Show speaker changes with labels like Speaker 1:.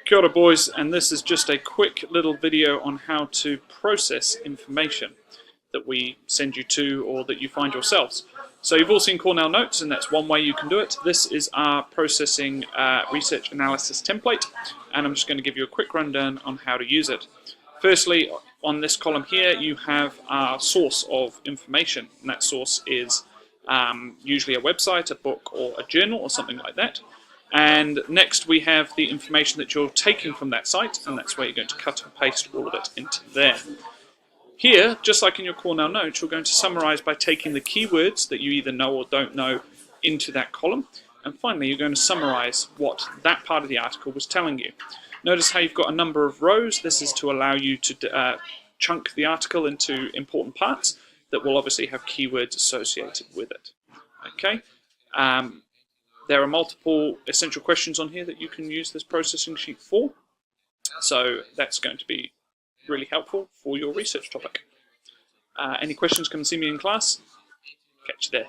Speaker 1: Kia ora boys, and this is just a quick little video on how to process information that we send you to or that you find yourselves. So you've all seen Cornell Notes, and that's one way you can do it. This is our processing research analysis template, and I'm just going to give you a quick rundown on how to use it. Firstly, on this column here you have our source of information, and that source is usually a website, a book, or a journal, or something like that. And next we have the information that you're taking from that site, and that's where you're going to cut and paste all of it into there. Here, just like in your Cornell Notes, you're going to summarize by taking the keywords that you either know or don't know into that column, and finally you're going to summarize what that part of the article was telling you. Notice how you've got a number of rows. This is to allow you to chunk the article into important parts that will obviously have keywords associated with it. Okay. There are multiple essential questions on here that you can use this processing sheet for, so that's going to be really helpful for your research topic. Any questions, come see me in class. Catch you there.